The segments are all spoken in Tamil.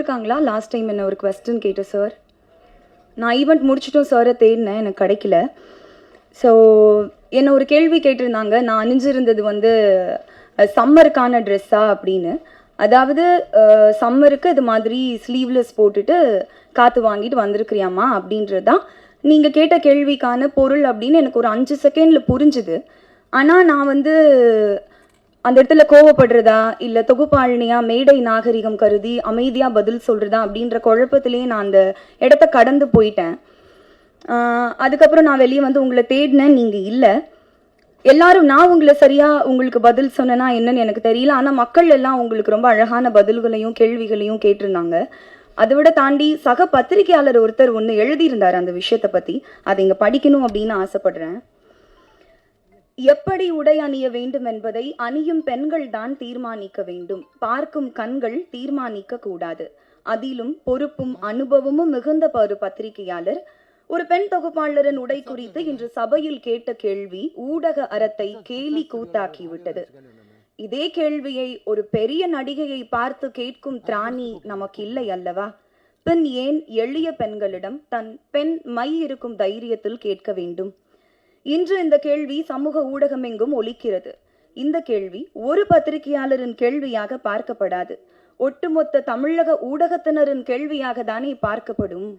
இருக்காங்களா? லாஸ்ட் டைம் என்ன ஒரு கொஸ்டின் கேட்ட சார். நான் ஈவெண்ட் முடிச்சிட்டும் சாரை தேடினேன், எனக்கு கிடைக்கல. ஸோ என்ன ஒரு கேள்வி கேட்டிருந்தாங்க, நான் அணிஞ்சிருந்தது வந்து சம்மருக்கான ட்ரெஸ்ஸா அப்படின்னு. அதாவது சம்மருக்கு இது மாதிரி ஸ்லீவ்லெஸ் போட்டுட்டு காற்று வாங்கிட்டு வந்திருக்கிறியாம்மா அப்படின்றது தான் நீங்கள் கேட்ட கேள்விக்கான பொருள் அப்படின்னு எனக்கு ஒரு 5 செகண்டில் புரிஞ்சுது. ஆனால் நான் வந்து அந்த இடத்துல கோவப்படுறதா இல்லை தொகுப்பாளினியா மேடை நாகரிகம் கருதி அமைதியாக பதில் சொல்கிறதா அப்படின்ற குழப்பத்திலேயே நான் அந்த இடத்த கடந்து போயிட்டேன். அதுக்கப்புறம் நான் வெளியே வந்து உங்களை தேடினேன், நீங்கள் இல்லை. எல்லாரும் நான் உங்களை சரியாக உங்களுக்கு பதில் சொன்னேன்னா என்னன்னு எனக்கு தெரியல. ஆனால் மக்கள் எல்லாம் உங்களுக்கு ரொம்ப அழகான பதில்களையும் கேள்விகளையும் கேட்டிருந்தாங்க. அதை விட தாண்டி சக பத்திரிகையாளர் ஒருத்தர் ஒன்று எழுதியிருந்தார் அந்த விஷயத்தை பற்றி. அதை இங்கே படிக்கணும் அப்படின்னு ஆசைப்படுறேன். எப்படி உடை அணிய வேண்டும் என்பதை அணியும் பெண்கள் தான் தீர்மானிக்க வேண்டும், பார்க்கும் கண்கள் தீர்மானிக்க கூடாது. அதிலும் பொறுப்பும் அனுபவமும் மிகுந்த ஒரு பத்திரிகையாளர் ஒரு பெண் தொகுப்பாளரின் உடை குறித்து இன்று சபையில் கேட்ட கேள்வி ஊடக அறத்தை கேலி கூத்தாக்கிவிட்டது. இதே கேள்வியை ஒரு பெரிய நடிகையை பார்த்து கேட்கும் திராணி நமக்கு இல்லை அல்லவா? பின் ஏன் எளிய பெண்களிடம் தன் பெண் மை இருக்கும் தைரியத்தில் கேட்க வேண்டும்? இன்று இந்த கேள்வி சமூக ஊடகம் எங்கும் ஒலிக்கிறது. இந்த கேள்வி ஒரு பத்திரிகையாளரின் கேள்வியாக பார்க்கப்படாது, ஒட்டுமொத்த தமிழக ஊடகத்தினரின் கேள்வியாக தானே பார்க்கப்படும்.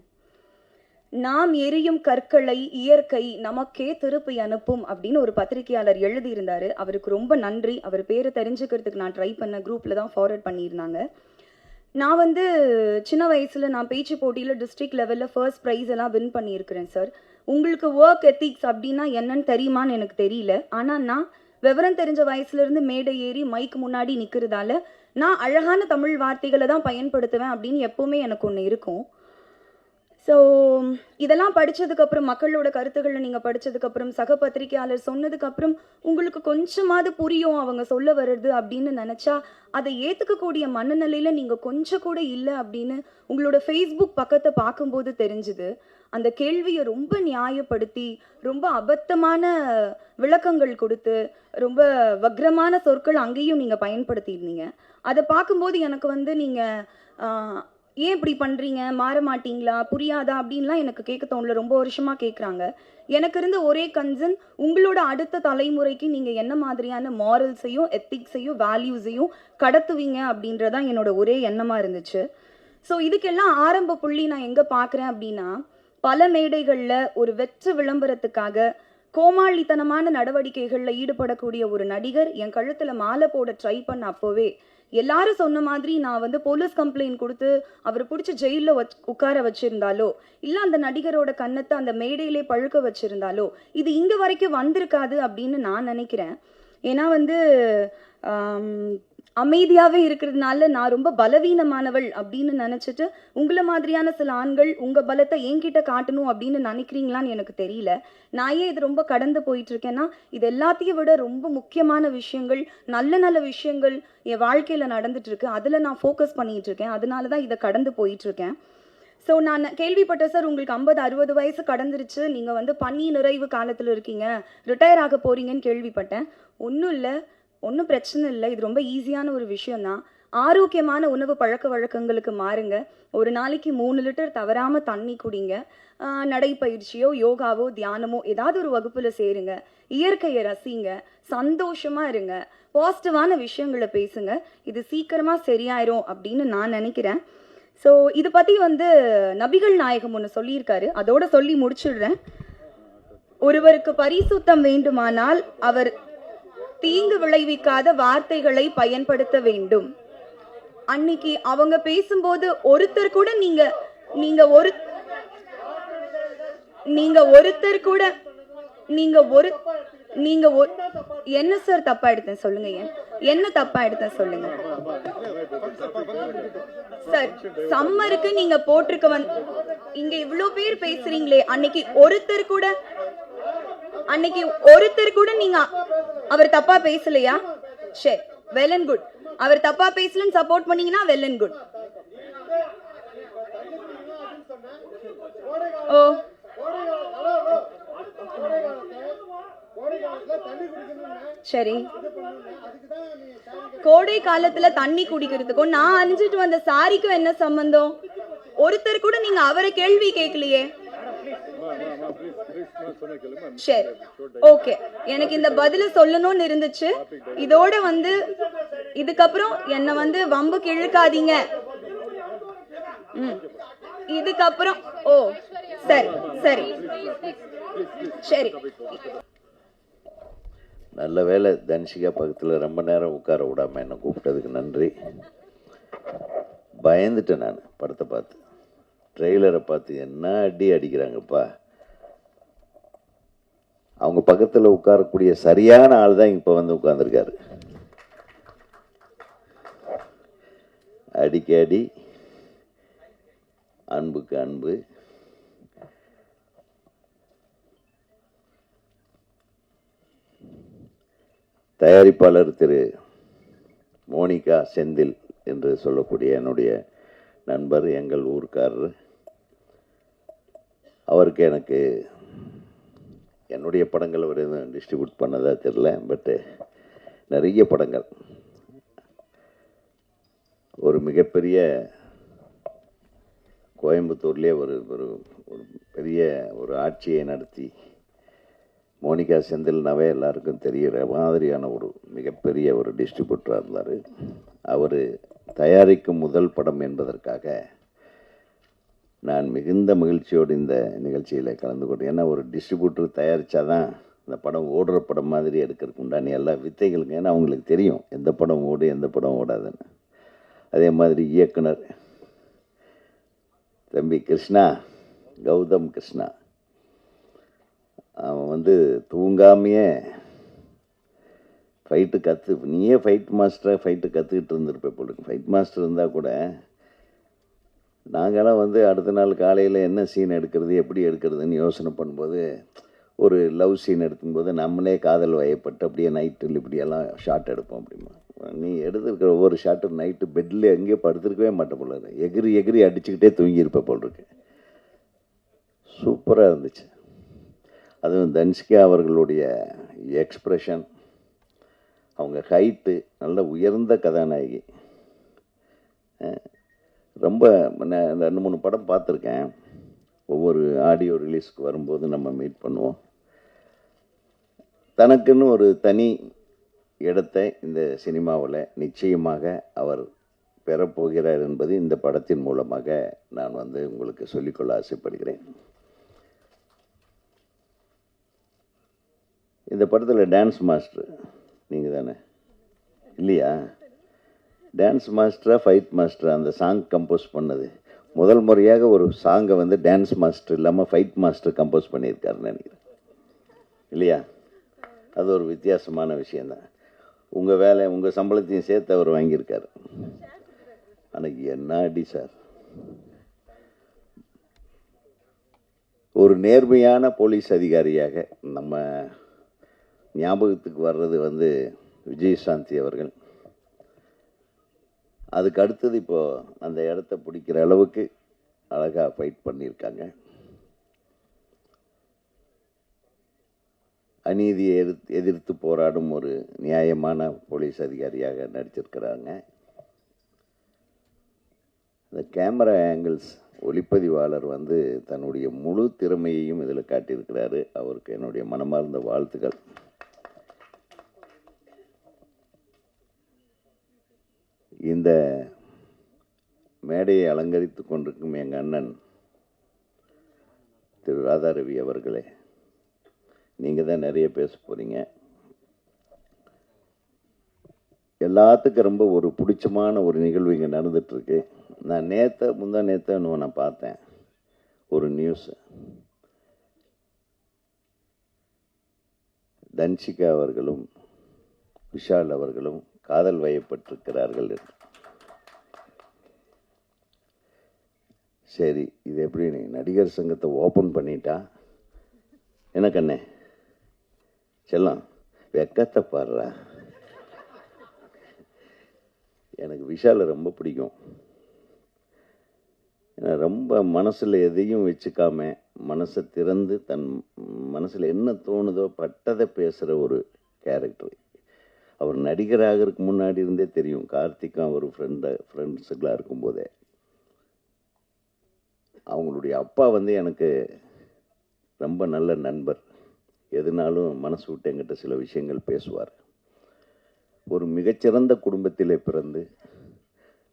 நாம் எரியும் கற்களை இயற்கை நமக்கே திருப்பி அனுப்பும் அப்படின்னு ஒரு பத்திரிகையாளர் எழுதியிருந்தாரு. அவருக்கு ரொம்ப நன்றி. அவர் பேரை தெரிஞ்சுக்கிறதுக்கு நான் ட்ரை பண்ண குரூப்ல தான் ஃபார்வர்ட் பண்ணியிருந்தாங்க. நான் வந்து சின்ன வயசுல நான் பேச்சு போட்டியில் டிஸ்ட்ரிக்ட் லெவலில் ஃபர்ஸ்ட் ப்ரைஸ் எல்லாம் வின் பண்ணியிருக்கிறேன் சார். உங்களுக்கு ஒர்க் எத்திக்ஸ் அப்படின்னா என்னன்னு தெரியுமான்னு எனக்கு தெரியல. ஆனால் நான் விவரம் தெரிஞ்ச வயசுலேருந்து மேடை ஏறி மைக்கு முன்னாடி நிற்கிறதால நான் அழகான தமிழ் வார்த்தைகளை தான் பயன்படுத்துவேன் அப்படின்னு எப்போவுமே எனக்கு ஒன்று இருக்கும். ஸோ இதெல்லாம் படித்ததுக்கப்புறம், மக்களோட கருத்துக்களை நீங்கள் படித்ததுக்கப்புறம், சக பத்திரிகையாளர் சொன்னதுக்கப்புறம் உங்களுக்கு கொஞ்சமாவது புரியும் அவங்க சொல்ல வருது அப்படின்னு நினச்சா அதை ஏற்றுக்கக்கூடிய மனநிலையில் நீங்கள் கொஞ்சம் கூட இல்லை அப்படின்னு உங்களோட ஃபேஸ்புக் பக்கத்தை பார்க்கும்போது தெரிஞ்சுது. அந்த கேள்வியை ரொம்ப நியாயப்படுத்தி ரொம்ப அபத்தமான விளக்கங்கள் கொடுத்து ரொம்ப வக்ரமான சொற்கள் அங்கேயும் நீங்கள் பயன்படுத்தியிருந்தீங்க. அதை பார்க்கும்போது எனக்கு வந்து நீங்கள் ஏன் இப்படி பண்ணுறீங்க, மாற மாட்டீங்களா, புரியாதா அப்படின்லாம் எனக்கு கேட்க தோணல. ரொம்ப வருஷமாக கேட்குறாங்க. எனக்கு இருந்த ஒரே கன்சர்ன், உங்களோட அடுத்த தலைமுறைக்கு நீங்கள் என்ன மாதிரியான மாரல்ஸையும் எத்திக்ஸையும் வேல்யூஸையும் கடத்துவீங்க அப்படின்றதான் என்னோட ஒரே எண்ணமாக இருந்துச்சு. ஸோ இதுக்கெல்லாம் ஆரம்ப புள்ளி நான் எங்கே பார்க்குறேன் அப்படின்னா, பல மேடைகளில் ஒரு வெற்று விளம்பரத்துக்காக கோமாளித்தனமான நடவடிக்கைகளில் ஈடுபடக்கூடிய ஒரு நடிகர் என் கழுத்தில் மாலை போட ட்ரை பண்ண அப்போவே எல்லாரும் சொன்ன மாதிரி நான் வந்து போலீஸ் கம்ப்ளைண்ட் கொடுத்து அவர் பிடிச்சி ஜெயிலில் உட்கார வச்சிருந்தாலோ இல்லை அந்த நடிகரோட கன்னத்தை அந்த மேடையிலே பழுக்க வச்சிருந்தாலோ இது இங்கே வரைக்கும் வந்திருக்காது அப்படின்னு நான் நினைக்கிறேன். ஏன்னா வந்து அமைதியாகவே இருக்கிறதுனால நான் ரொம்ப பலவீனமானவள் அப்படின்னு நினச்சிட்டு உங்களை மாதிரியான சில ஆண்கள் உங்கள் பலத்தை என்கிட்ட காட்டணும் அப்படின்னு நினைக்கிறீங்களான்னு எனக்கு தெரியல. நான் ஏன் இது ரொம்ப கடந்து போயிட்டுருக்கேன்னா, இது எல்லாத்தையும் விட ரொம்ப முக்கியமான விஷயங்கள், நல்ல நல்ல விஷயங்கள் என் வாழ்க்கையில் நடந்துட்டுருக்கு. அதில் நான் ஃபோக்கஸ் பண்ணிகிட்ருக்கேன். அதனால தான் இதை கடந்து போயிட்டுருக்கேன். ஸோ நான் கேள்விப்பட்டேன் சார், உங்களுக்கு 50-60 வயசு கடந்துருச்சு, நீங்கள் வந்து பணி நிறைவு காலத்தில் இருக்கீங்க, ரிட்டையர் ஆக போகிறீங்கன்னு கேள்விப்பட்டேன். ஒன்றும் இல்லை, ஒன்றும் பிரச்சனை இல்லை. இது ரொம்ப ஈஸியான ஒரு விஷயம்தான். ஆரோக்கியமான உணவு பழக்க வழக்கங்களுக்கு மாறுங்க. ஒரு நாளைக்கு 3 லிட்டர் தவறாமல் தண்ணி குடிங்க. நடைப்பயிற்சியோ யோகாவோ தியானமோ ஏதாவது ஒரு வகுப்பில் சேருங்க. இயற்கையை ரசிங்க, சந்தோஷமாக இருங்க, பாசிட்டிவான விஷயங்களை பேசுங்க. இது சீக்கிரமாக சரியாயிரும் அப்படின்னு நான் நினைக்கிறேன். ஸோ இதை பற்றி வந்து நபிகள் நாயகம் ஒன்று சொல்லியிருக்காரு, அதோட சொல்லி முடிச்சுடுறேன். ஒருவருக்கு பரிசுத்தம் வேண்டுமானால் அவர் தீங்கு விளைவிக்காத வார்த்தைகளை பயன்படுத்த வேண்டும். அன்னைக்கு அவங்க பேசும்போது ஒருத்தர் கூட என்ன சார் தப்பா எடுத்தேன் சொல்லுங்க, என்ன தப்பா எடுத்தேன் சொல்லுங்க சார். சம்மருக்கு நீங்க போட்டிருக்க இங்க இவ்வளவு பேர் பேசுறீங்களே, அன்னைக்கு ஒருத்தர் கூட நீங்க அவர் தப்பா பேசலையா? சரி, வெல் அண்ட் குட். அவர் தப்பா பேசலன்னு சப்போர்ட் பண்ணீங்கன்னா வெல் அண்ட் குட். ஓ சரி, கோடை காலத்துல தண்ணி குடிக்கிறதுக்கும் நான் அணிஞ்சிட்டு வந்த சாரிக்கும் என்ன சம்பந்தம்? ஒருத்தர் கூட நீங்க அவரை கேள்வி கேட்கலையே. சரி, ஓகே, எனக்கு இந்த பதில சொல்லணும்னு இருந்துச்சு. இதோட இதுக்கப்புறம் என்ன வம்புக்கு இழுக்காதீங்க. இதுக்கப்புறம் ஓ சரி சரி சரி. நல்ல வேலை தன்ஷிகா பக்கத்தில் ரொம்ப நேரம் உட்கார விடாமல் என்னை கூப்பிட்டதுக்கு நன்றி. பயந்துட்டேன் நான் படத்தை பார்த்து, ட்ரெய்லரை பார்த்து. என்ன அடி அடிக்கிறாங்கப்பா. அவங்க பக்கத்தில் உட்காரக்கூடிய சரியான ஆள் தான் இப்போ உட்கார்ந்துருக்காரு. அடிக்கு அடி, அன்புக்கு அன்பு. தயாரிப்பாளர் திரு மோனிகா செந்தில் என்று சொல்லக்கூடிய என்னுடைய நண்பர், எங்கள் ஊர்க்காரர். அவருக்கு எனக்கு என்னுடைய படங்கள் அவர் எதுவும் டிஸ்ட்ரிபியூட் பண்ணதா தெரியல, பட்டு நிறைய படங்கள் ஒரு மிகப்பெரிய கோயம்புத்தூர்லேயே ஒரு ஒரு பெரிய ஒரு ஆட்சியை நடத்தி, மோனிகா செந்தில்னாவே எல்லாருக்கும் தெரிகிற மாதிரியான ஒரு மிகப்பெரிய ஒரு டிஸ்ட்ரிபியூட்டராக இருந்தார். அவர் தயாரிக்கும் முதல் படம் என்பதற்காக நான் மிகுந்த மகிழ்ச்சியோடு இந்த நிகழ்ச்சியில் கலந்து கொண்டேன். ஏன்னா ஒரு டிஸ்ட்ரிபியூட்டர் தயாரித்தாதான் இந்த படம் ஓடுற படம் மாதிரி எடுக்கிறதுக்கு உண்டான எல்லா வித்தைகளுக்கும். ஏன்னா அவங்களுக்கு தெரியும் எந்த படம் ஓடு எந்த படம் ஓடாதுன்னு. அதே மாதிரி இயக்குனர் தம்பி கிருஷ்ணா, கௌதம் கிருஷ்ணா, அவன் தூங்காமையே ஃபைட்டு நீயே ஃபைட் மாஸ்டராக ஃபைட்டு கற்றுக்கிட்டு இருந்திருப்ப போல. ஃபைட் மாஸ்டர் இருந்தால் கூட நாங்களாம் அடுத்த நாள் காலையில் என்ன சீன் எடுக்கிறது எப்படி எடுக்கிறதுன்னு யோசனை பண்ணும்போது, ஒரு லவ் சீன் எடுக்கும்போது நம்மளே காதல் வயப்பட்டு அப்படியே நைட்டில் இப்படியெல்லாம் ஷார்ட் எடுப்போம். அப்படிமா நீ எடுத்துருக்கிற ஒவ்வொரு ஷார்ட்டு நைட்டு பெட்டில் எங்கேயோ படுத்துருக்கவே மாட்டேன் போல, எகிரி எகிரி அடிச்சுக்கிட்டே தூங்கியிருப்ப போல் இருக்கு. சூப்பராக இருந்துச்சு. அதுவும் தன்ஷிகா அவர்களுடைய எக்ஸ்ப்ரெஷன், அவங்க ஹைட்டு, நல்ல உயர்ந்த கதாநாயகி. ரொம்ப 2-3 படம் பார்த்துருக்கேன். ஒவ்வொரு ஆடியோ ரிலீஸ்க்கு வரும்போது நம்ம மீட் பண்ணுவோம். தனக்குன்னு ஒரு தனி இடத்தை இந்த சினிமாவில் நிச்சயமாக அவர் பெறப்போகிறார் என்பது இந்த படத்தின் மூலமாக நான் உங்களுக்கு சொல்லிக்கொள்ள ஆசைப்படுகிறேன். இந்த படத்தில் டான்ஸ் மாஸ்டர் நீங்கள் தானே இல்லையா? டான்ஸ் மாஸ்டரா ஃபைட் மாஸ்டரா அந்த சாங் கம்போஸ் பண்ணது? முதல் முறையாக ஒரு சாங்கை டான்ஸ் மாஸ்டர் இல்லாமல் ஃபைட் மாஸ்டர் கம்போஸ் பண்ணியிருக்காருன்னு நினைக்கிறேன், இல்லையா? அது ஒரு வித்தியாசமான விஷயந்தான். உங்கள் வேலை உங்கள் சம்பளத்தையும் சேர்த்து அவர் வாங்கியிருக்காரு. அன்னைக்கு என்ன அடி சார். ஒரு நேர்மையான போலீஸ் அதிகாரியாக நம்ம ஞாபகத்துக்கு வர்றது விஜயசாந்தி அவர்கள். அதுக்கு அடுத்தது இப்போது அந்த இடத்த பிடிக்கிற அளவுக்கு அழகாக ஃபைட் பண்ணியிருக்காங்க. அநீதியை எதிர்த்து போராடும் ஒரு நியாயமான போலீஸ் அதிகாரியாக நடிச்சிருக்கிறாங்க. இந்த கேமரா ஆங்கிள்ஸ், ஒளிப்பதிவாளர் தன்னுடைய முழு திறமையையும் இதில் காட்டியிருக்கிறாரு. அவருக்கு என்னுடைய மனமார்ந்த வாழ்த்துக்கள். இந்த மேடையை அலங்கரித்து கொண்டிருக்கும் எங்கள் அண்ணன் திரு ராதாரவி அவர்களே, நீங்கள் தான் நிறைய பேச போகிறீங்க. எல்லாத்துக்கும் ரொம்ப ஒரு பிடிச்சமான ஒரு நிகழ்வு இங்கே நடந்துகிட்ருக்கு. நான் முந்தா நேற்று நான் பார்த்தேன் ஒரு நியூஸு. தன்ஷிகா அவர்களும் விஷால் அவர்களும் காதல் வயப்பட்டிருக்கிறார்கள் என்று. சரி, இது எப்படி நீ நடிகர் சங்கத்தை ஓப்பன் பண்ணிட்டா என்ன கண்ணே செல்லம், வெக்கத்தை பாடுறா. எனக்கு விஷாலை ரொம்ப பிடிக்கும். ஏன்னா ரொம்ப மனசில் எதையும் வச்சுக்காம மனசை திறந்து தன் மனசில் என்ன தோணுதோ பட்டதை பேசுகிற ஒரு கேரக்டர். அவர் நடிகராகிறதுக்கு முன்னாடி இருந்தே தெரியும். கார்த்திக்கும் அவர் ஃப்ரெண்ட்ஸுக்கெலாம் இருக்கும்போதே. அவங்களுடைய அப்பா வந்து எனக்கு ரொம்ப நல்ல நண்பர். எதுனாலும் மனசு விட்டு என்கிட்ட சில விஷயங்கள் பேசுவார். ஒரு மிகச்சிறந்த குடும்பத்திலே பிறந்து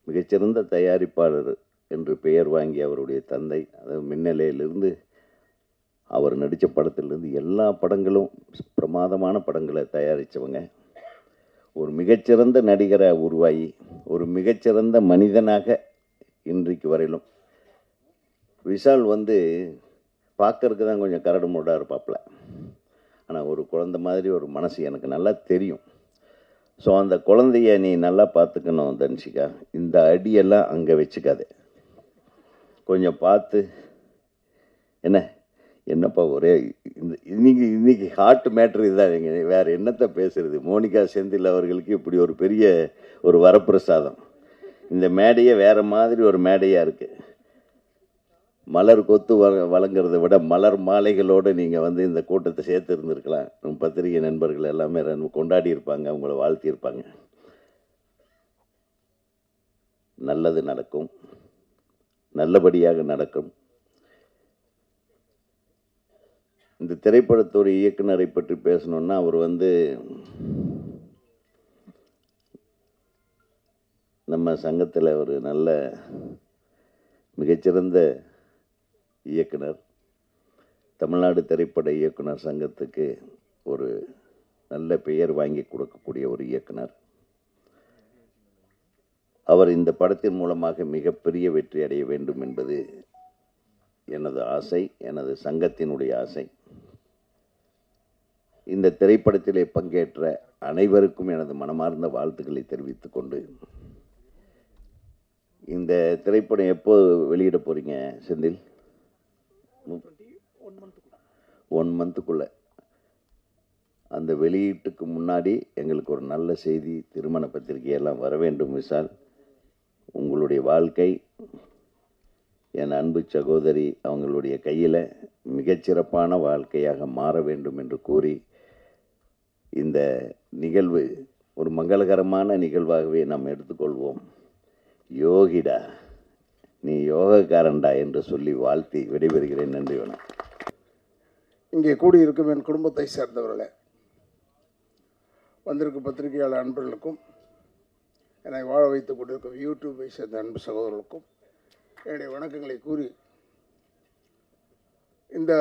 மிகச்சிறந்த தயாரிப்பாளர் என்று பெயர் வாங்கி அவருடைய தந்தை, அதாவது மின்னலையிலிருந்து அவர் நடித்த படத்திலிருந்து எல்லா படங்களும் பிரமாதமான படங்களை தயாரித்தவங்க. ஒரு மிகச்சிறந்த நடிகராக உருவாகி ஒரு மிகச்சிறந்த மனிதனாக இன்றைக்கு வரையிலும். விஷால் வந்து பார்க்கறதுக்கு தான் கொஞ்சம் கரடு முரடாக இருப்பாப்புல, ஆனால் ஒரு குழந்தை மாதிரி ஒரு மனசு எனக்கு நல்லா தெரியும். ஸோ அந்த குழந்தைய நீ நல்லா பார்த்துக்கணும் தன்ஷிகா. இந்த அடியெல்லாம் அங்கே வச்சுக்காது, கொஞ்சம் பார்த்து. என்னப்பா ஒரே இன்னைக்கு ஹார்ட் மேட்ரு இதுதான். வேறு என்னத்தை பேசுறது? மோனிகா செந்தில் அவர்களுக்கு இப்படி ஒரு பெரிய ஒரு வரப்பிரசாதம். இந்த மேடையே வேறு மாதிரி ஒரு மேடையாக இருக்குது. மலர் கொத்து வழங்குறதை விட மலர் மாலைகளோடு நீங்கள் வந்து இந்த கூட்டத்தை சேர்த்து இருந்திருக்கலாம். நம்ம பத்திரிகை நண்பர்கள் எல்லாமே கொண்டாடி இருப்பாங்க, அவங்கள வாழ்த்தியிருப்பாங்க. நல்லது நடக்கும், நல்லபடியாக நடக்கும். இந்த திரைப்படத்துடைய இயக்குனரை பற்றி பேசணுன்னா, அவர் வந்து நம்ம சங்கத்தில் ஒரு நல்ல மிகச்சிறந்த இயக்குனர். தமிழ்நாடு திரைப்பட இயக்குனர் சங்கத்துக்கு ஒரு நல்ல பெயர் வாங்கி கொடுக்கக்கூடிய ஒரு இயக்குனர். அவர் இந்த படத்தின் மூலமாக மிகப்பெரிய வெற்றி அடைய வேண்டும் என்பது எனது ஆசை, எனது சங்கத்தினுடைய ஆசை. இந்த திரைப்படத்திலே பங்கேற்ற அனைவருக்கும் எனது மனமார்ந்த வாழ்த்துக்களை தெரிவித்துக் கொண்டு, இந்த திரைப்படம் எப்போ வெளியிட போகிறீங்க செந்தில்? 1 மந்த்துக்குள்ளே. அந்த வெளியீட்டுக்கு முன்னாடி எங்களுக்கு ஒரு நல்ல செய்தி, திருமண பத்திரிகையெல்லாம் வர வேண்டும். விஷால், உங்களுடைய வாழ்க்கை என் அன்பு சகோதரி அவங்களுடைய கையில் மிகச்சிறப்பான வாழ்க்கையாக மாற வேண்டும் என்று கூறி, இந்த நிகழ்வு ஒரு மங்களகரமான நிகழ்வாகவே நாம் எடுத்துக்கொள்வோம். யோகிடா, நீ யோகக்காரன்டா என்று சொல்லி வாழ்த்தி விடைபெறுகிறேன். நன்றி, வணக்கம். இங்கே கூடியிருக்கும் என் குடும்பத்தை சேர்ந்தவர்களே, வந்திருக்கும் பத்திரிகையாளர் அன்பர்களுக்கும், என்னை வாழ வைத்துக் கொண்டிருக்கும் யூடியூப்பை சேர்ந்த அன்பு சகோதரர்களுக்கும் என்னுடைய வணக்கங்களை கூறி, இந்த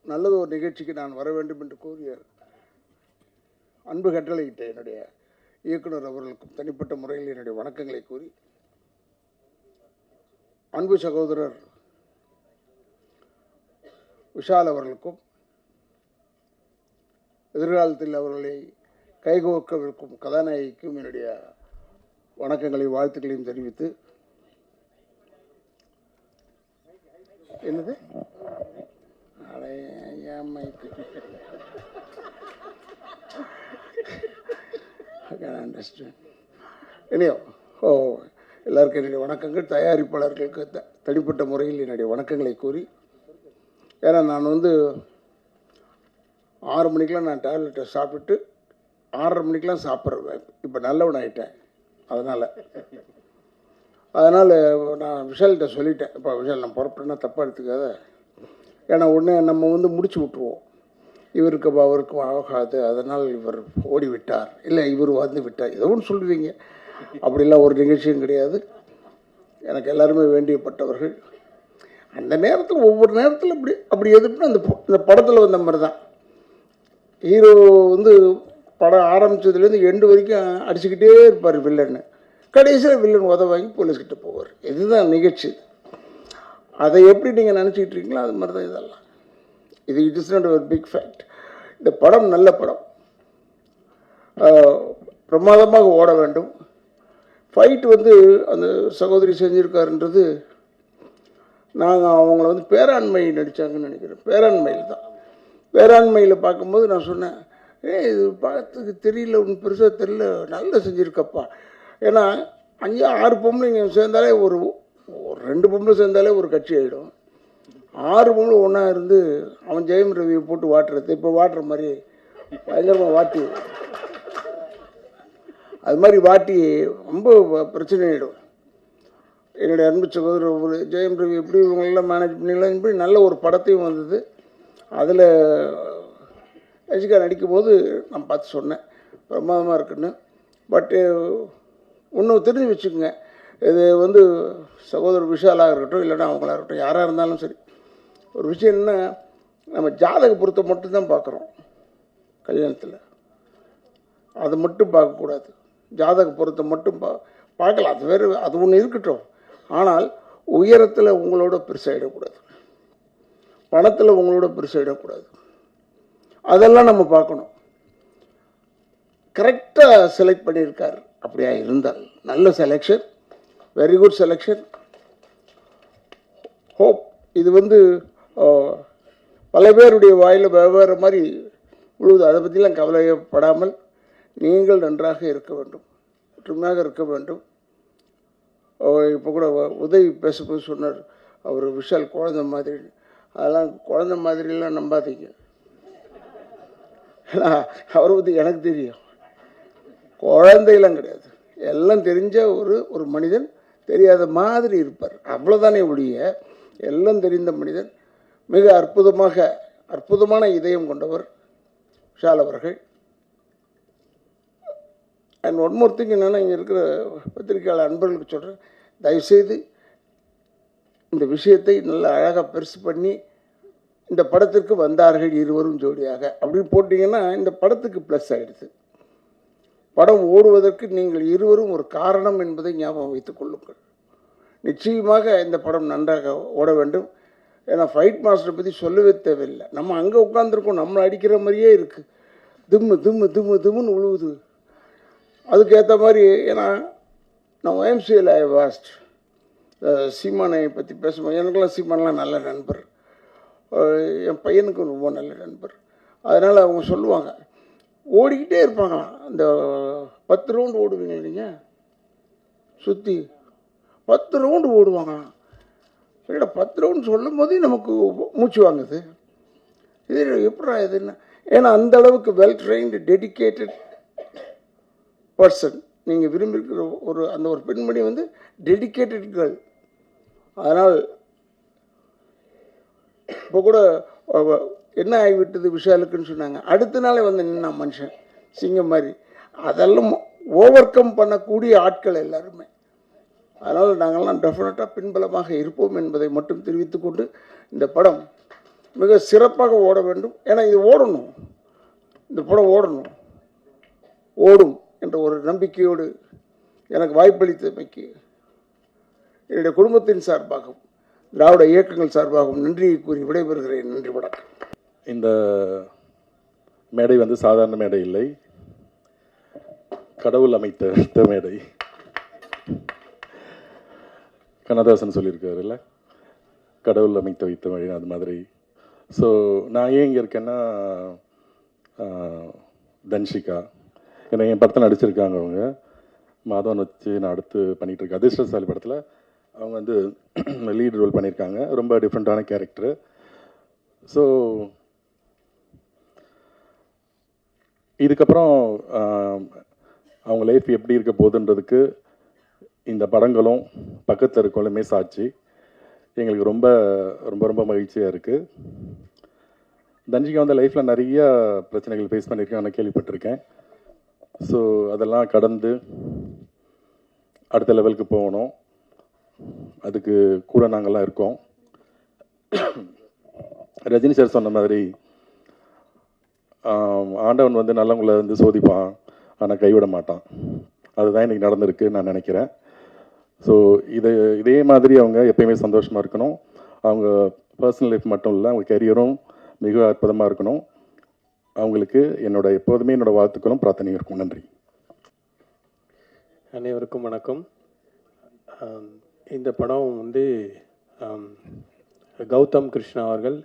நல்லது ஒரு நிகழ்ச்சிக்கு நான் வர வேண்டும் என்று கூறிய அன்பு கட்டளையிட்ட என்னுடைய இயக்குனர் அவர்களுக்கும் தனிப்பட்ட முறையில் என்னுடைய வணக்கங்களை கூறி, அன்பு சகோதரர் விஷால் அவர்களுக்கும் எதிர்காலத்தில் அவர்களை கைகோர்க்கவிருக்கும் கதாநாயகிக்கும் என்னுடைய வணக்கங்களையும் வாழ்த்துக்களையும் தெரிவித்து, என்னது எல்லாருக்கும் என்னுடைய வணக்கங்கள். தயாரிப்பாளர்களுக்கு தனிப்பட்ட முறையில் என்னுடைய வணக்கங்களை கூறி, ஏன்னா நான் 6 மணிக்கெலாம் நான் டேப்லெட்டை சாப்பிட்டு 6:30 மணிக்கெலாம் சாப்பிட்றேன். இப்போ நல்லவன் ஆகிட்டேன். அதனால் நான் விஷால்கிட்ட சொல்லிட்டேன், இப்போ விஷால் நான் புறப்பட்டேன்னா தப்பாக எடுத்துக்காத. ஏன்னா உடனே நம்ம முடிச்சு விட்ருவோம், இவருக்கு அவருக்கும் ஆகாது, அதனால் இவர் ஓடிவிட்டார், இல்லை இவர் வந்து விட்டார், ஏதோ ஒன்று சொல்லுவீங்க. அப்படிலாம் ஒரு நிகழ்ச்சியும் கிடையாது. எனக்கு எல்லாருமே வேண்டியப்பட்டவர்கள். அந்த நேரத்தில் ஒவ்வொரு நேரத்தில் அப்படி எதுக்குன்னா இந்த படத்தில் வந்த மாதிரி தான். ஹீரோ படம் ஆரம்பித்ததுலேருந்து எண்டு வரைக்கும் அடிச்சுக்கிட்டே இருப்பார் வில்லன்னு. கடைசியில் வில்லன் வாங்கி போலீஸ்கிட்ட போவார். இதுதான் நிகழ்ச்சி. அதை எப்படி நீங்கள் நினச்சிக்கிட்டு இருக்கீங்களோ அது மாதிரி தான் இதெல்லாம். இட் இஸ் நாட் ஒரு பிக் ஃபேக்ட். இந்த படம் நல்ல படம், பிரமாதமாக ஓட வேண்டும். ஃபைட் அந்த சகோதரி செஞ்சுருக்காருன்றது, நாங்கள் அவங்கள பேராண்மை நடித்தாங்கன்னு நினைக்கிறேன். பேராண்மையில் தான். பேராண்மையில் பார்க்கும்போது நான் சொன்னேன், இது பார்த்துக்கு தெரியல, ஒன்று பெருசாக தெரியல, நல்லா செஞ்சுருக்கப்பா. ஏன்னா 5-6 பொம்பளைங்க சேர்ந்தாலே ஒரு 2 பொம்பளை சேர்ந்தாலே ஒரு கட்சி ஆகிடும். 6 பொம்பளை ஒன்றா இருந்து அவன் ஜெயம் ரவியை போட்டு வாட்டுறது, இப்போ வாட்டுற மாதிரி பயங்கரமாக வாட்டி அது மாதிரி வாட்டி ரொம்ப பிரச்சனை ஆகிடும். என்னுடைய அன்பு சகோதரர் ஒரு ஜெயம் ரவி எப்படி இவங்களெல்லாம் மேனேஜ் பண்ணிடலாம் இப்படி நல்ல ஒரு படத்தையும் வந்தது. அதில் ரஜினிகாந்த் நடிக்கும்போது நான் பார்த்து சொன்னேன் பிரமாதமாக இருக்குன்னு. பட்டு இன்னும் தெரிஞ்சு வச்சுக்கோங்க, இது வந்து சகோதரர் விஷாலாக இருக்கட்டும் இல்லைன்னா அவங்களா இருக்கட்டும் யாராக இருந்தாலும் சரி, ஒரு விஷயம் என்ன, நம்ம ஜாதக பொருத்தம் மட்டும்தான் பார்க்குறோம் கல்யாணத்தில். அதை மட்டும் பார்க்கக்கூடாது. ஜாதக பொருத்தம் மட்டும் பார்க்கலாம், அது வேறு, அது ஒன்று இருக்கட்டும். ஆனால் உயரத்தில் உங்களோட பெருசாகிடக்கூடாது, பணத்தில் உங்களோட பெருசாகிடக்கூடாது. அதெல்லாம் நம்ம பார்க்கணும். கரெக்டாக செலக்ட் பண்ணியிருக்கார். அப்படியா இருந்தால் நல்ல selection, very good selection. Hope இது வந்து பல பேருடைய வாயில் வெவ்வேறு மாதிரி உழுவுது. அதை பற்றிலாம் கவலைப்படாமல் நீங்கள் நன்றாக இருக்க வேண்டும், ஒற்றுமையாக இருக்க வேண்டும். இப்போ கூட உதவி பேசும்போது சொன்னார், அவர் விஷால் குழந்தை மாதிரி. அதெல்லாம் குழந்தை மாதிரிலாம் நம்பாதீங்க. அவரை பற்றி எனக்கு தெரியும், குழந்தையெல்லாம் கிடையாது. எல்லாம் தெரிஞ்ச ஒரு மனிதன், தெரியாத மாதிரி இருப்பார், அவ்வளோதானே ஒழிய எல்லாம் தெரிந்த மனிதன். மிக அற்புதமான இதயம் கொண்டவர் விஷால் அவர்கள். அண்ட் ஒன் மோர் திங் என்னென்னா, இங்கே இருக்கிற பத்திரிகையாளர் அன்பர்களுக்கு சொல்கிறேன், தயவுசெய்து இந்த விஷயத்தை நல்ல அழகாக பெருசு பண்ணி இந்த படத்திற்கு வந்தார்கள் இருவரும் ஜோடியாக அப்படின்னு போட்டிங்கன்னா இந்த படத்துக்கு ப்ளஸ் ஆகிடுது. படம் ஓடுவதற்கு நீங்கள் இருவரும் ஒரு காரணம் என்பதை ஞாபகம் வைத்துக் கொள்ளுங்கள். நிச்சயமாக இந்த படம் நன்றாக ஓட வேண்டும். ஏன்னா ஃபைட் மாஸ்டரை பற்றி சொல்லவே தேவையில்லை. நம்ம அங்கே உட்காந்துருக்கோம், நம்மளை அடிக்கிற மாதிரியே இருக்குது, திம்மு திம்மு திம்மு திம்முன்னு உழுவுது. அதுக்கேற்ற மாதிரி, ஏன்னா நான் OMCL ஐ வாஸ்ட் சீமானை பற்றி பேசும்போது, எனக்கெல்லாம் சீமானெலாம் நல்ல நண்பர், என் பையனுக்கும் ரொம்ப நல்ல நண்பர். அதனால் அவங்க சொல்லுவாங்க, ஓடிக்கிட்டே இருப்பாங்களாம். அந்த 10 ரவுண்டு ஓடுவீங்க நீங்கள், சுற்றி 10 ரவுண்டு ஓடுவாங்களாம். சரிடா, 10 ரவுண்டு சொல்லும் போதே நமக்கு மூச்சு வாங்குது. இது எப்படா இதுன்னா, ஏன்னா அந்த அளவுக்கு வெல் ட்ரெயின்டு டெடிக்கேட்டட் பர்சன் நீங்கள் விரும்பியிருக்கிற ஒரு பெண்மணி வந்து டெடிக்கேட்டட் கேர்ள். அதனால் இப்போ கூட என்ன ஆகிவிட்டது விஷாலுக்குன்னு சொன்னாங்க, அடுத்த நாளே வந்து நின்னா மனுஷன் சிங்கம் மாதிரி. அதெல்லாம் ஓவர் கம் பண்ணக்கூடிய ஆட்கள் எல்லாருமே. அதனால் நாங்கள்லாம் டெஃபினட்டாக பின்பலமாக இருப்போம் என்பதை மட்டும் தெரிவித்துக்கொண்டு, இந்த படம் மிக சிறப்பாக ஓட வேண்டும். ஏன்னா இது ஓடணும், இந்த படம் ஓடும் என்ற ஒரு நம்பிக்கையோடு எனக்கு வாய்ப்பளித்தமைக்கு என்னுடைய குடும்பத்தின் சார்பாகவும் திராவிட இயக்கங்கள் சார்பாகவும் நன்றியை கூறி விடைபெறுகிறேன். நன்றி, வணக்கம். இந்த மேடை வந்து சாதாரண மேடை இல்லை, கடவுள் அமைத்த மேடை. கண்ணதாசன் சொல்லியிருக்காரு இல்லை, கடவுள் அமைத்து வைத்த மேடை, அது மாதிரி. ஸோ நான் ஏன் இங்கே இருக்கேன்னா, தன்ஷிகா ஏன்னா என் படத்தில் நடிச்சிருக்காங்க. அவங்க மாதவன் வச்சு நான் அடுத்து பண்ணிகிட்ருக்கேன் அதிர்ஷ்டசாலி படத்தில். அவங்க வந்து லீட் ரோல் பண்ணியிருக்காங்க, ரொம்ப டிஃப்ரெண்ட்டான கேரக்டரு. ஸோ இதுக்கப்புறம் அவங்க லைஃப் எப்படி இருக்க போகுதுன்றதுக்கு இந்த படங்களும் பக்கத்தில் இருக்கவங்களுமே சாட்சி. எங்களுக்கு ரொம்ப ரொம்ப ரொம்ப மகிழ்ச்சியாக இருக்குது. தன்ஷிகா வந்து லைஃப்பில் நிறைய பிரச்சனைகள் ஃபேஸ் பண்ணியிருக்கேன், நான் கேள்விப்பட்டிருக்கேன். ஸோ அதெல்லாம் கடந்து அடுத்த லெவலுக்கு போகணும், அதுக்கு கூட நாங்கள்லாம் இருக்கோம். ரஜினி சார் சொன்ன மாதிரி ஆண்டவன் வந்து நல்லவங்களை வந்து சோதிப்பான், ஆனால் கைவிட மாட்டான். அதுதான் இன்றைக்கி நடந்திருக்கு நான் நினைக்கிறேன். ஸோ இதே மாதிரி அவங்க எப்பயுமே சந்தோஷமாக இருக்கணும். அவங்க பர்சனல் லைஃப் மட்டும் இல்லை, அவங்க கெரியரும் மிக அற்புதமாக இருக்கணும். அவங்களுக்கு எப்போதுமே என்னோடய வாழ்த்துக்களும் பிரார்த்தனையும் இருக்கும். நன்றி. அனைவருக்கும் வணக்கம். இந்த படம் வந்து கௌதம் கிருஷ்ணா அவர்கள்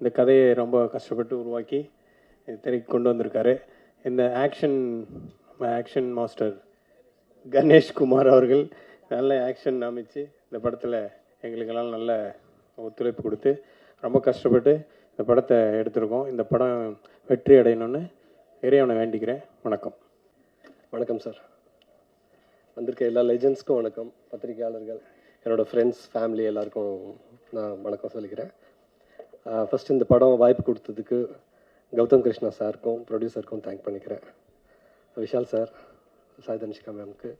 இந்த கதையை ரொம்ப கஷ்டப்பட்டு உருவாக்கி திரைக்கு கொண்டு வந்திருக்காரு. இந்த ஆக்ஷன் மாஸ்டர் கணேஷ்குமார் அவர்கள் நல்ல ஆக்ஷன் அமைச்சு இந்த படத்தில் எங்களுக்கெல்லாம் நல்ல ஒத்துழைப்பு கொடுத்து ரொம்ப கஷ்டப்பட்டு இந்த படத்தை எடுத்திருக்கோம். இந்த படம் வெற்றி அடையணும்னு இறைவனை வேண்டிக்கிறேன். வணக்கம். வணக்கம் சார். வந்திருக்க எல்லா லெஜெண்ட்ஸ்க்கும் வணக்கம். பத்திரிகையாளர்கள், என்னோடய ஃப்ரெண்ட்ஸ், ஃபேமிலி எல்லாருக்கும் நான் வணக்கம் சொல்லிக்கிறேன். ஃபஸ்ட்டு இந்த படம் வாய்ப்பு கொடுத்ததுக்கு கௌதம் கிருஷ்ணா சாருக்கும் ப்ரொடியூசருக்கும் தேங்க் பண்ணிக்கிறேன். விஷால் சார், சாய் தனிஷ்கா மேம்க்கு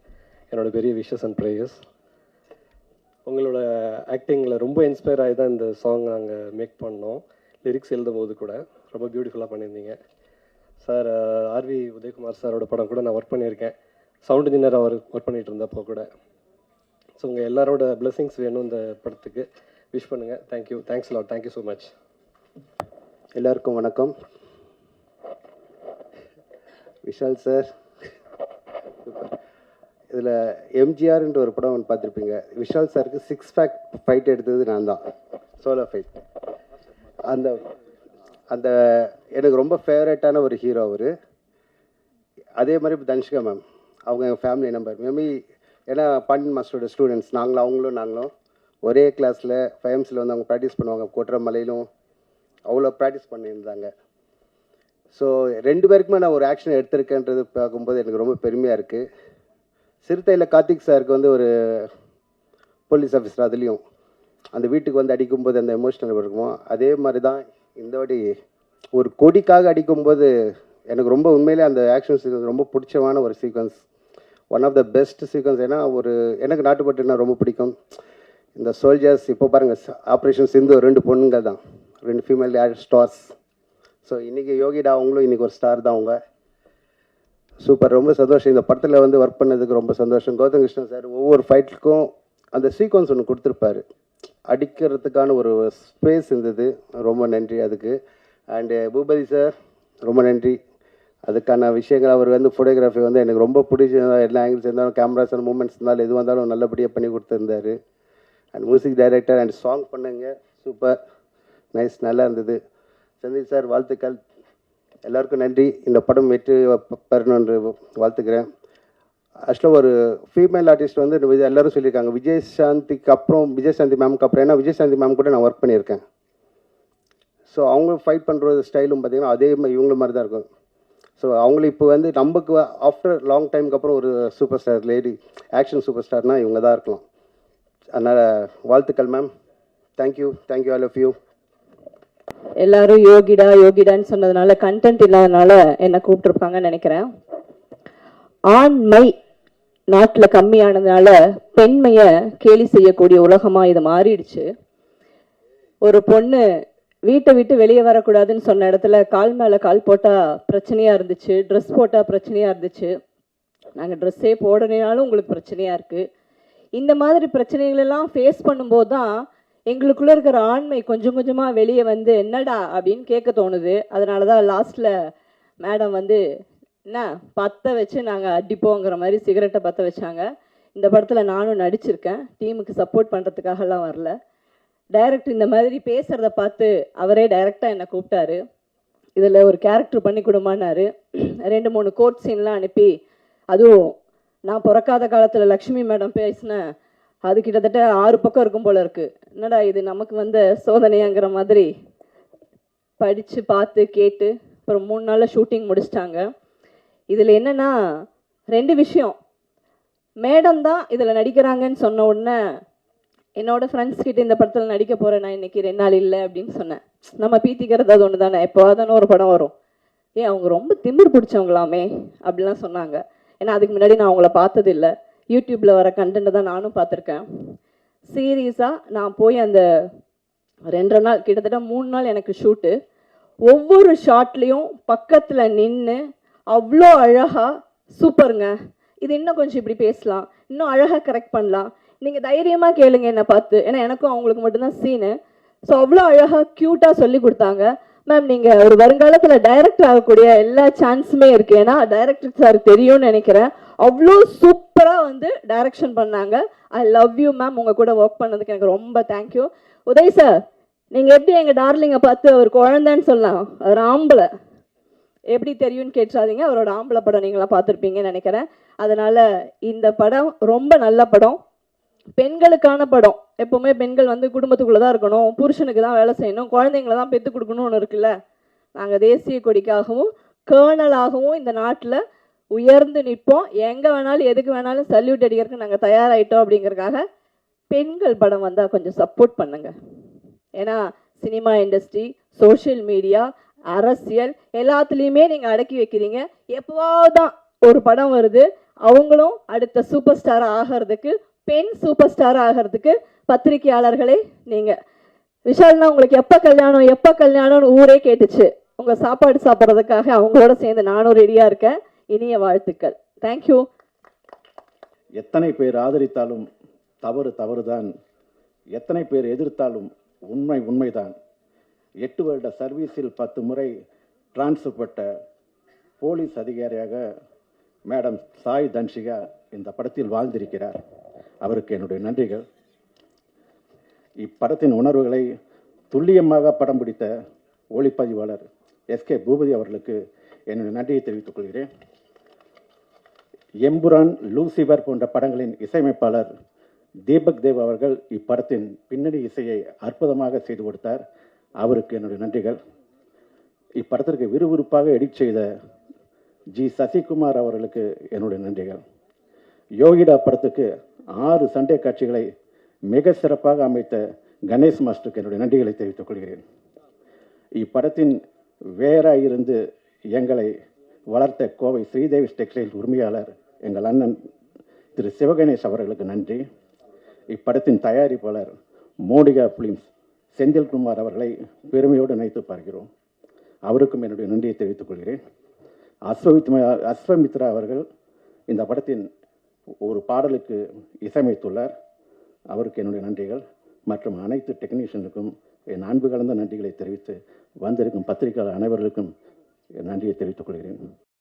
என்னோடய பெரிய விஷஸ் அண்ட் ப்ரேயர்ஸ். உங்களோட ஆக்டிங்கில் ரொம்ப இன்ஸ்பயர் ஆகி தான் இந்த சாங் நாங்கள் மேக் பண்ணோம். லிரிக்ஸ் எழுதும் போது கூட ரொம்ப பியூட்டிஃபுல்லாக பண்ணியிருந்தீங்க சார். ஆர்வி உதயகுமார் சாரோட படம் கூட நான் ஒர்க் பண்ணியிருக்கேன். சவுண்ட் இன்ஜினியர் அவர் ஒர்க் பண்ணிகிட்டு இருந்தப்போ கூட. ஸோ உங்கள் எல்லாரோட பிளெஸிங்ஸ் வேணும் இந்த படத்துக்கு. விஷ் பண்ணுங்கள். Thank you, thanks lot, thank you so much. எல்லாருக்கும் வணக்கம். விஷால் சார், இதில் எம்ஜிஆர்ன்ற ஒரு படம் ஒன்று பார்த்துருப்பீங்க. விஷால் சாருக்கு 6 பேக் ஃபைட் எடுத்தது நான் தான், சோலோ ஃபைட். அந்த அந்த எனக்கு ரொம்ப ஃபேவரட்டான ஒரு ஹீரோ அவர். அதே மாதிரி இப்போ தனுஷ்கா மேம், அவங்க எங்கள் ஃபேமிலி நம்பர். மேபி ஏன்னா பாண்டியன் மாஸ்டரோட ஸ்டூடெண்ட்ஸ் அவங்களும் ஒரே கிளாஸில் ஃபைம்ஸில் வந்து அவங்க ப்ராக்டிஸ் பண்ணுவாங்க. கொட்டுறமலையிலும் அவ்வளோ ப்ராக்டிஸ் பண்ணியிருந்தாங்க. ஸோ 2 பேருக்குமே நான் ஒரு ஆக்ஷன் எடுத்திருக்கேன்றது பார்க்கும்போது எனக்கு ரொம்ப பெருமையாக இருக்குது. சிறுத்தையில் கார்த்திக் சாருக்கு வந்து ஒரு போலீஸ் ஆஃபீஸர், அதுலேயும் அந்த வீட்டுக்கு வந்து அடிக்கும்போது அந்த எமோஷனல் இருக்குமோ அதே மாதிரி தான் இந்த வாட்டி ஒரு கொடிக்காக அடிக்கும்போது எனக்கு ரொம்ப உண்மையிலே அந்த ஆக்ஷன் சீக்வன்ஸ் ரொம்ப பிடிச்சமான ஒரு sequence, one of the best sequence. ஏன்னா எனக்கு நாட்டுப்பட்டுனா ரொம்ப பிடிக்கும். இந்த சோல்ஜர்ஸ் இப்போ பாருங்கள், ஆப்ரேஷன் சிந்து 2 பொண்ணுங்க தான், 2 ஃபீமேல் ஸ்டார்ஸ். ஸோ இன்றைக்கி யோகிடா அவங்களும் இன்றைக்கி ஒரு ஸ்டார் தான். அவங்க சூப்பர், ரொம்ப சந்தோஷம். இந்த படத்தில் வந்து ஒர்க் பண்ணதுக்கு ரொம்ப சந்தோஷம். கௌதம் கிருஷ்ணன் சார் ஒவ்வொரு ஃபைட்டுக்கும் அந்த சீக்வன்ஸ் ஒன்று கொடுத்துருப்பாரு, அடிக்கிறதுக்கான ஒரு ஸ்பேஸ் இருந்தது. ரொம்ப நன்றி அதுக்கு. அண்டு பூபதி சார் ரொம்ப நன்றி. அதுக்கான விஷயங்கள் அவர் வந்து ஃபோட்டோகிராஃபி வந்து எனக்கு ரொம்ப பிடிச்சிருந்தா, எல்லா ஆங்கிள்ஸ் இருந்தாலும், கேமராஸ் அண்ட் மூமெண்ட்ஸ் இருந்தாலும், எது வந்தாலும் நல்லபடியாக பண்ணி கொடுத்துருந்தாரு. And music director and song பண்ணுங்க, சூப்பர் நைஸ், நல்லா இருந்தது. சந்தீப் சார் வாழ்த்துக்கள். எல்லாருக்கும் நன்றி. இந்த படம் வெற்றி பெறணுன்று வாழ்த்துக்கிறேன். ஆக்சுவலாக ஒரு ஃபீமேல் ஆர்டிஸ்ட் வந்து எல்லோரும் சொல்லியிருக்காங்க, விஜயசாந்திக்கு அப்புறம், விஜயசாந்தி மேமுக்கு அப்புறம். ஏன்னா விஜயசாந்தி மேம் கூட நான் ஒர்க் பண்ணியிருக்கேன். ஸோ அவங்க ஃபைட் பண்ணுற ஸ்டைலும் பார்த்திங்கன்னா அதே மாதிரி இவங்க மாதிரி தான் இருக்கும். ஸோ அவங்களும் இப்போ வந்து நமக்கு ஆஃப்டர் லாங் டைமுக்கு அப்புறம் ஒரு super star, lady action super ஸ்டார்னால் இவங்க தான் இருக்கலாம். அதனால் வாழ்த்துக்கள் ma'am. Thank you, thank you, all of you. எல்லாரும் யோகிடான்னு சொன்னதுனால, கண்டென்ட் இல்லாதனால என்னை கூப்பிட்டுருப்பாங்கன்னு நினைக்கிறேன். ஆண்மை நாட்டில் கம்மியானதுனால பெண்மையை கேலி செய்யக்கூடிய உலகமாக இது மாறிடுச்சு. ஒரு பொண்ணு வீட்டை விட்டு வெளியே வரக்கூடாதுன்னு சொன்ன இடத்துல கால் மேலே கால் போட்டால் பிரச்சனையாக இருந்துச்சு, ட்ரெஸ் போட்டால் பிரச்சனையாக இருந்துச்சு. நாங்கள் ட்ரெஸ்ஸே போடனாலும் உங்களுக்கு பிரச்சனையாக இருக்குது. இந்த மாதிரி பிரச்சனைகளெல்லாம் ஃபேஸ் பண்ணும்போது தான் எங்களுக்குள்ளே இருக்கிற ஆண்மை கொஞ்சம் கொஞ்சமாக வெளியே வந்து என்னடா அப்படின்னு கேட்க தோணுது. அதனால தான் லாஸ்ட்டில் மேடம் வந்து என்ன பற்ற வச்சு நாங்கள் அடிப்போங்கிற மாதிரி சிகரெட்டை பற்ற வச்சாங்க. இந்த படத்தில் நானும் நடிச்சிருக்கேன், டீமுக்கு சப்போர்ட் பண்ணுறதுக்காகலாம் வரல. டைரக்டர் இந்த மாதிரி பேசுகிறத பார்த்து அவரே டைரெக்டாக என்னை கூப்பிட்டாரு. இதில் ஒரு கேரக்டர் பண்ணி கொடுமான்னாரு. 2-3 கோட் சீன்லாம் அனுப்பி, அதுவும் நான் பிறக்காத காலத்தில் லக்ஷ்மி மேடம் பேசினேன், அது கிட்டத்தட்ட 6 பக்கம் இருக்கும் போல இருக்குது. என்னடா இது நமக்கு வந்த சோதனையாங்கிற மாதிரி படித்து பார்த்து கேட்டு அப்புறம் 3 நாளில் ஷூட்டிங் முடிச்சிட்டாங்க. இதில் என்னென்னா 2 விஷயம். மேடம் தான் இதில் நடிக்கிறாங்கன்னு சொன்ன உடனே என்னோடய ஃப்ரெண்ட்ஸ் கிட்ட இந்த படத்தில் நடிக்க போகிறேன் நான் இன்றைக்கி 2 நாள் இல்லை அப்படின்னு சொன்னேன். நம்ம பீத்திக்கிறது அது ஒன்று தானே, எப்போ தானே ஒரு படம் வரும். அவங்க ரொம்ப திமிர் பிடிச்சவங்களாமே அப்படிலாம் சொன்னாங்க. ஏன்னா அதுக்கு முன்னாடி நான் அவங்கள பார்த்ததில்லை, யூடியூப்பில் வர கண்டென்ட்டை தான் நானும் பார்த்துருக்கேன். சீரியஸாக நான் போய் அந்த 2 நாள் கிட்டத்தட்ட 3 நாள் எனக்கு ஷூட்டு. ஒவ்வொரு ஷாட்லேயும் பக்கத்தில் நின்று அவ்வளோ அழகாக சூப்பருங்க, இது இன்னும் கொஞ்சம் இப்படி பேசலாம், இன்னும் அழகாக கரெக்ட் பண்ணலாம், நீங்கள் தைரியமாக கேளுங்க என்னை பார்த்து, ஏன்னா எனக்கும் அவங்களுக்கு மட்டும்தான் சீனு. ஸோ அவ்வளோ அழகாக க்யூட்டாக சொல்லி கொடுத்தாங்க. மேம் நீங்கள் ஒரு வருங்காலத்தில் டைரக்டர் ஆகக்கூடிய எல்லா சான்ஸுமே இருக்குது, ஏன்னா டைரக்டர் சார் தெரியும்னு நினைக்கிறேன். அவ்வளோ சூப்பராக வந்து டைரக்ஷன் பண்ணாங்க. I love you ma'am. உங்கள் கூட ஒர்க் பண்ணதுக்கு எனக்கு ரொம்ப தேங்க்யூ. உதய் சார், நீங்கள் எப்படி எங்கள் டார்லிங்கை பார்த்து அவர் குழந்தைன்னு சொல்லலாம், அவர் ஆம்பளை எப்படி தெரியும்னு கேட்டுறாதீங்க. அவரோட ஆம்பளை படம் நீங்களாம் பார்த்துருப்பீங்கன்னு நினைக்கிறேன். அதனால் இந்த படம் ரொம்ப நல்ல படம், பெண்களுக்கான படம். எப்போவுமே பெண்கள் வந்து குடும்பத்துக்குள்ளே தான் இருக்கணும், புருஷனுக்கு தான் வேலை செய்யணும், குழந்தைங்கள தான் பெற்று கொடுக்கணும்னு ஒன்று இருக்குல்ல. நாங்கள் தேசிய கொடிக்காகவும் கேர்னலாகவும் இந்த நாட்டில் உயர்ந்து நிற்போம், எங்கே வேணாலும் எதுக்கு வேணாலும் சல்யூட் அடிக்கிறதுக்கு நாங்கள் தயாராகிட்டோம். அப்படிங்கிறதுக்காக பெண்கள் படம் வந்தால் கொஞ்சம் சப்போர்ட் பண்ணுங்க. ஏன்னா சினிமா இண்டஸ்ட்ரி, சோஷியல் மீடியா, அரசியல் எல்லாத்துலேயுமே நீங்கள் அடக்கி வைக்கிறீங்க. எப்போவாவது தான் ஒரு படம் வருது, அவங்களும் அடுத்த சூப்பர் ஸ்டார் ஆகிறதுக்கு, பெண் சூப்பர் ஸ்டார் ஆகிறதுக்கு பத்திரிகையாளர்களே நீங்கள். விஷால்னா உங்களுக்கு எப்போ கல்யாணம்னு ஊரே கேட்டுச்சு. உங்கள் சாப்பாடு சாப்பிட்றதுக்காக அவங்களோட சேர்ந்து நானும் ரெடியாக இருக்கேன். இனிய வாழ்த்துக்கள். தேங்க்யூ. எத்தனை பேர் ஆதரித்தாலும் தவறு தவறுதான், எத்தனை பேர் எதிர்த்தாலும் உண்மை உண்மைதான். 8 வருட சர்வீஸில் 10 முறை டிரான்ஸ்ஃபர் பட்ட போலீஸ் அதிகாரியாக மேடம் சாய் தன்ஷிகா இந்த படத்தில் வாழ்ந்திருக்கிறார். அவருக்கு என்னுடைய நன்றிகள். இப்படத்தின் உணர்வுகளை துல்லியமாக படம் பிடித்த ஒளிப்பதிவாளர் SK பூபதி அவர்களுக்கு என்னுடைய நன்றியை தெரிவித்துக் கொள்கிறேன். எம்புரான், லூசிபர் போன்ற படங்களின் இசையமைப்பாளர் தீபக் தேவ் அவர்கள் இப்படத்தின் பின்னணி இசையை அற்புதமாக செய்து கொடுத்தார். அவருக்கு என்னுடைய நன்றிகள். இப்படத்திற்கு விறுவிறுப்பாக எடிட் செய்த G சசிகுமார் அவர்களுக்கு என்னுடைய நன்றிகள். யோகிடா படத்துக்கு 6 சண்டை காட்சிகளை மிக சிறப்பாக அமைத்த கணேஷ் மாஸ்டருக்கு என்னுடைய நன்றிகளை தெரிவித்துக் கொள்கிறேன். இப்படத்தின் வேறாக இருந்து எங்களை வளர்த்த கோவை ஸ்ரீதேவி டெக்ஸ்டைல் உரிமையாளர் எங்கள் அண்ணன் திரு சிவகணேஷ் அவர்களுக்கு நன்றி. இப்படத்தின் தயாரிப்பாளர் மோடிகா பிலிம்ஸ் செந்தில்குமார் அவர்களை பெருமையோடு நினைத்து பார்க்கிறோம். அவருக்கும் என்னுடைய நன்றியை தெரிவித்துக் கொள்கிறேன். அஸ்வமித்ரா அவர்கள் இந்த படத்தின் ஒரு பாடலுக்கு இசையமைத்துள்ளார். அவருக்கு என்னுடைய நன்றிகள். மற்றும் அனைத்து டெக்னீஷியனுக்கும் என் அன்பு கலந்த நன்றிகளை தெரிவித்து வந்திருக்கும் பத்திரிகையாளர் அனைவர்களுக்கும் நன்றியை தெரிவித்துக் கொள்கிறேன்.